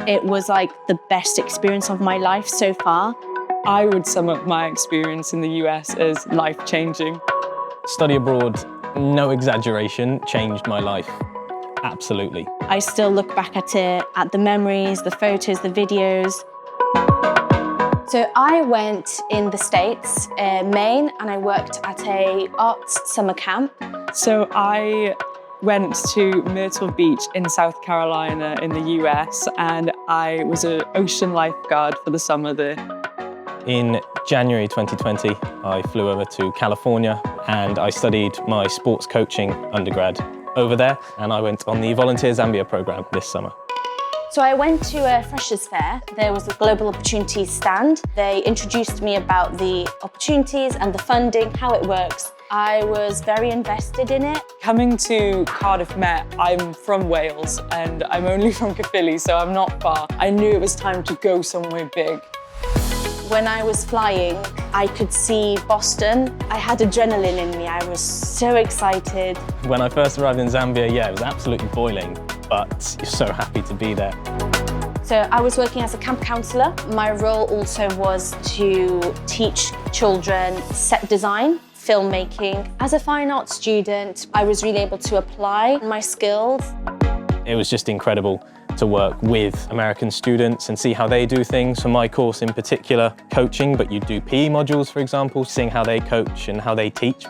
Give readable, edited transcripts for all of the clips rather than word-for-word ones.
It was like the best experience of my life so far. I would sum up my experience in the US as life-changing. Study abroad, no exaggeration, changed my life. Absolutely. I still look back at it, at the memories, the photos, the videos. So I went in the States, Maine, and I worked at a arts summer camp. So I went to Myrtle Beach in South Carolina in the US, and I was an ocean lifeguard for the summer there. In January 2020, I flew over to California and I studied my sports coaching undergrad over there, and I went on the Volunteer Zambia program this summer. So I went to a Freshers' Fair. There was a Global Opportunities stand. They introduced me about the opportunities and the funding, how it works. I was very invested in it. Coming to Cardiff Met, I'm from Wales and I'm only from Caerphilly, so I'm not far. I knew it was time to go somewhere big. When I was flying, I could see Boston. I had adrenaline in me. I was so excited. When I first arrived in Zambia, yeah, it was absolutely boiling, but you're so happy to be there. So I was working as a camp counsellor. My role also was to teach children set design, filmmaking. As a fine arts student, I was really able to apply my skills. It was just incredible to work with American students and see how they do things. For my course in particular, coaching, but you do PE modules, for example, seeing how they coach and how they teach.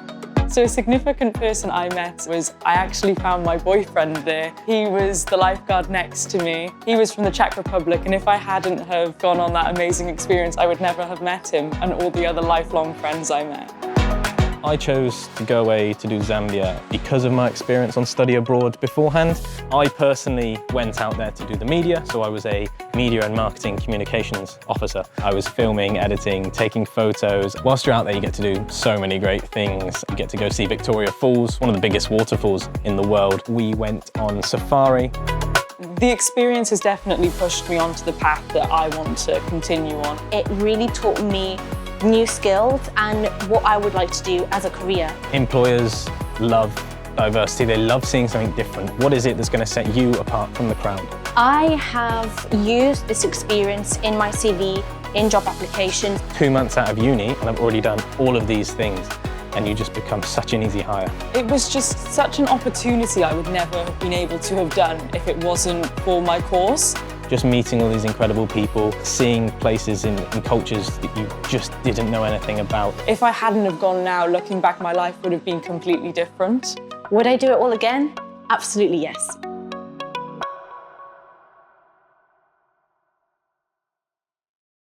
So a significant person I met was I actually found my boyfriend there. He was the lifeguard next to me. He was from the Czech Republic, and if I hadn't have gone on that amazing experience, I would never have met him and all the other lifelong friends I met. I chose to go away to do Zambia because of my experience on study abroad beforehand. I personally went out there to do the media, so I was a media and marketing communications officer. I was filming, editing, taking photos. Whilst you're out there, you get to do so many great things. You get to go see Victoria Falls, one of the biggest waterfalls in the world. We went on safari. The experience has definitely pushed me onto the path that I want to continue on. It really taught me new skills and what I would like to do as a career. Employers love diversity. They love seeing something different. What is it that's going to set you apart from the crowd? I have used this experience in my CV, in job applications. 2 months out of uni and I've already done all of these things, and you just become such an easy hire. It was just such an opportunity I would never have been able to have done if it wasn't for my course. Just meeting all these incredible people, seeing places in cultures that you just didn't know anything about. If I hadn't have gone now, looking back, my life would have been completely different. Would I do it all again? Absolutely yes.